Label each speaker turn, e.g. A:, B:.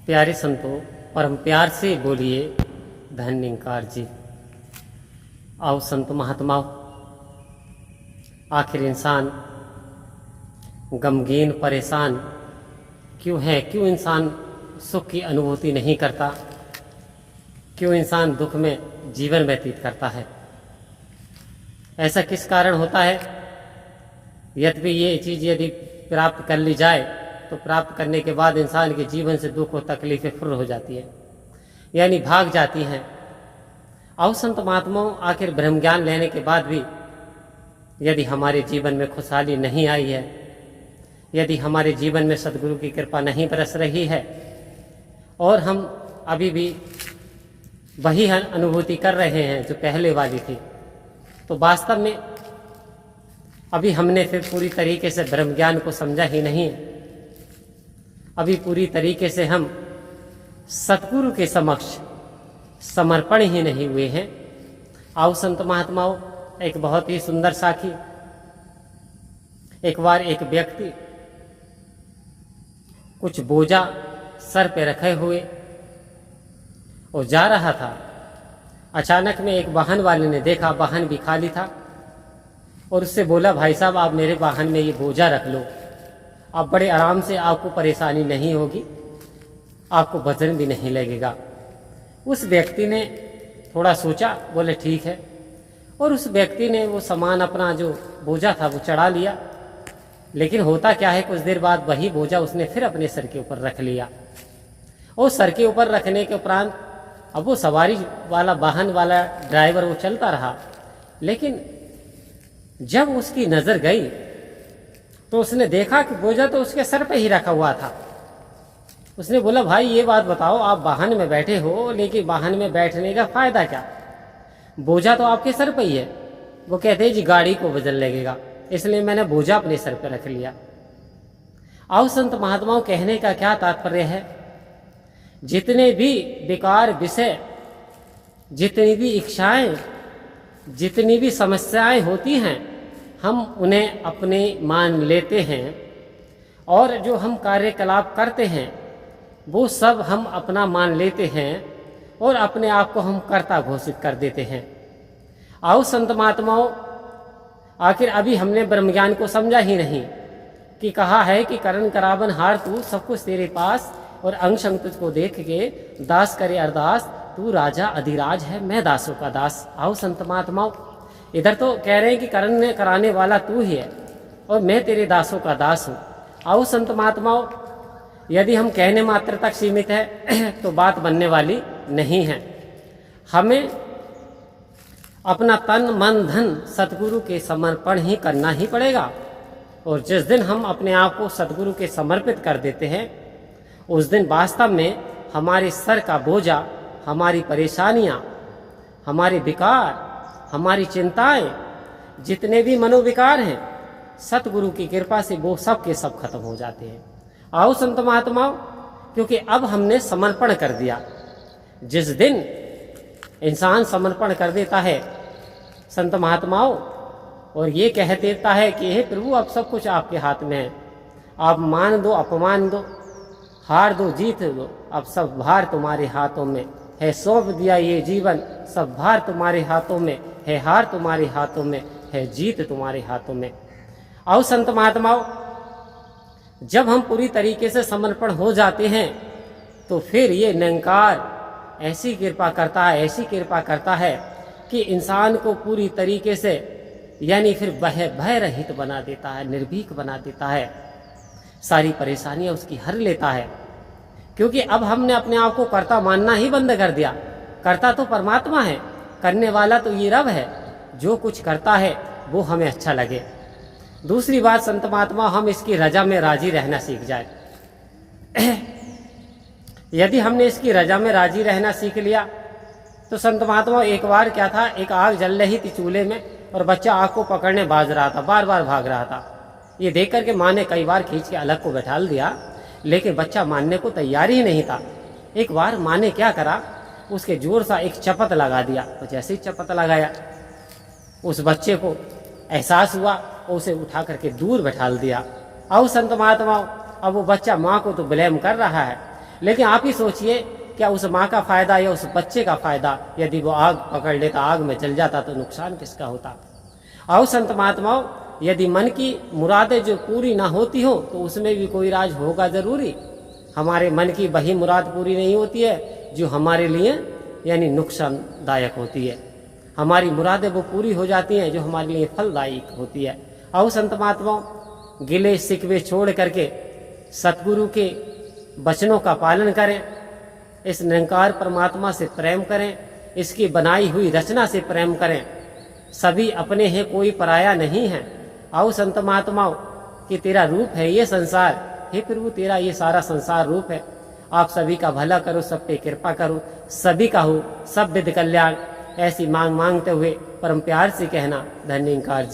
A: प्यारे संतों, परम प्यार से बोलिए धन्यकार जी। आओ संत महात्माओं, आखिर इंसान गमगीन परेशान क्यों है? क्यों इंसान सुख की अनुभूति नहीं करता? क्यों इंसान दुख में जीवन व्यतीत करता है? ऐसा किस कारण होता है? यद्यपि ये चीज़ यदि प्राप्त कर ली जाए तो प्राप्त करने के बाद इंसान के जीवन से दुख और तकलीफें फुर्र हो जाती है, यानी भाग जाती हैं। आओ संत महात्माओं, आखिर ब्रह्म ज्ञान लेने के बाद भी यदि हमारे जीवन में खुशहाली नहीं आई है, यदि हमारे जीवन में सद्गुरु की कृपा नहीं बरस रही है और हम अभी भी वही अनुभूति कर रहे हैं जो पहले वाली थी, तो वास्तव में अभी हमने फिर पूरी तरीके से ब्रह्म ज्ञान को समझा ही नहीं। अभी पूरी तरीके से हम सतगुरु के समक्ष समर्पण ही नहीं हुए हैं। आओ संत महात्माओं, एक बहुत ही सुंदर साखी। एक बार एक व्यक्ति कुछ बोझा सर पे रखे हुए और जा रहा था। अचानक में एक वाहन वाले ने देखा, वाहन भी खाली था, और उससे बोला, भाई साहब आप मेरे वाहन में ये बोझा रख लो, आप बड़े आराम से, आपको परेशानी नहीं होगी, आपको वजन भी नहीं लगेगा। उस व्यक्ति ने थोड़ा सोचा, बोले ठीक है, और उस व्यक्ति ने वो सामान अपना जो बोझा था वो चढ़ा लिया। लेकिन होता क्या है, कुछ देर बाद वही बोझा उसने फिर अपने सर के ऊपर रख लिया। और सर के ऊपर रखने के उपरांत अब वो सवारी वाला वाहन वाला ड्राइवर वो चलता रहा, लेकिन जब उसकी नज़र गई तो उसने देखा कि बोझा तो उसके सर पे ही रखा हुआ था। उसने बोला, भाई ये बात बताओ, आप वाहन में बैठे हो, लेकिन वाहन में बैठने का फायदा क्या? बोझा तो आपके सर पे ही है। वो कहते हैं जी गाड़ी को वजन लगेगा, इसलिए मैंने बोझा अपने सर पे रख लिया। आओ संत महात्माओं, कहने का क्या तात्पर्य है? जितने भी विकार विषय, जितनी भी इच्छाएं, जितनी भी समस्याएं होती हैं, हम उन्हें अपने मान लेते हैं, और जो हम कार्यकलाप करते हैं वो सब हम अपना मान लेते हैं और अपने आप को हम कर्ता घोषित कर देते हैं। आओ संत महात्माओं, आखिर अभी हमने ब्रह्म ज्ञान को समझा ही नहीं कि कहा है कि करण करावन हार तू, सब कुछ तेरे पास, और अंग संग तुझको देख के दास करे अरदास, तू राजा अधिराज है, मैं दासों का दास। आओ संत महात्माओं, इधर तो कह रहे हैं कि करण कराने वाला तू ही है और मैं तेरे दासों का दास हूँ। आओ संत महात्माओं, यदि हम कहने मात्र तक सीमित है तो बात बनने वाली नहीं है। हमें अपना तन मन धन सतगुरु के समर्पण ही करना ही पड़ेगा, और जिस दिन हम अपने आप को सतगुरु के समर्पित कर देते हैं उस दिन वास्तव में हमारे सर का बोझा, हमारी परेशानियाँ, हमारे विकार, हमारी चिंताएं, जितने भी मनोविकार हैं, सतगुरु की कृपा से वो सब के सब खत्म हो जाते हैं। आओ संत महात्माओं, क्योंकि अब हमने समर्पण कर दिया। जिस दिन इंसान समर्पण कर देता है संत महात्माओं, और ये कह देता है कि हे प्रभु अब सब कुछ आपके हाथ में है, आप मान दो अपमान दो, हार दो जीत दो, अब सब भार तुम्हारे हाथों में है, सौंप दिया ये जीवन, सब भार तुम्हारे हाथों में है, हार तुम्हारे हाथों में है, जीत तुम्हारे हाथों में। आओ संत महात्माओं, जब हम पूरी तरीके से समर्पण हो जाते हैं तो फिर ये निरंकार ऐसी कृपा करता है, ऐसी कृपा करता है कि इंसान को पूरी तरीके से, यानी फिर भय रहित बना देता है, निर्भीक बना देता है, सारी परेशानियां उसकी हर लेता है। क्योंकि अब हमने अपने आप को कर्ता मानना ही बंद कर दिया। कर्ता तो परमात्मा है, करने वाला तो ये रब है, जो कुछ करता है वो हमें अच्छा लगे। दूसरी बात संत महात्मा, हम इसकी रजा में राजी रहना सीख जाए। यदि हमने इसकी रजा में राजी रहना सीख लिया तो संत महात्मा, एक बार क्या था, एक आग जल रही थी चूल्हे में और बच्चा आग को पकड़ने बाज रहा था, बार बार भाग रहा था। ये देख करके माँ ने कई बार खींच के अलग को बैठाल दिया, लेकिन बच्चा मानने को तैयार ही नहीं था। एक बार माँ ने क्या करा, उसके जोर सा एक चपत लगा दिया। तो जैसे ही चपत लगाया, उस बच्चे को एहसास हुआ और उसे उठा करके दूर बैठाल दिया। आओ संत महात्माओं, अब वो बच्चा माँ को तो ब्लेम कर रहा है, लेकिन आप ही सोचिए, क्या उस माँ का फायदा या उस बच्चे का फायदा? यदि वो आग पकड़ लेता, आग में जल जाता, तो नुकसान किसका होता? आओ संत महात्माओं, यदि मन की मुरादें जो पूरी ना होती हो तो उसमें भी कोई राज होगा जरूरी। हमारे मन की वही मुराद पूरी नहीं होती है जो हमारे लिए यानी नुकसानदायक होती है। हमारी मुरादें वो पूरी हो जाती हैं जो हमारे लिए फलदायक होती है। आओ संत महात्माओं, गिले शिकवे छोड़ करके सतगुरु के वचनों का पालन करें, इस निरंकार परमात्मा से प्रेम करें, इसकी बनाई हुई रचना से प्रेम करें। सभी अपने हैं, कोई पराया नहीं है। आओ संत महात्माओं, कि तेरा रूप है ये संसार, हे प्रभु तेरा ये सारा संसार रूप है। आप सभी का भला करो, सब पे कृपा करो, सभी का हो सब विध कल्याण। ऐसी मांग मांगते हुए परम प्यार से कहना, धन्यकार जी।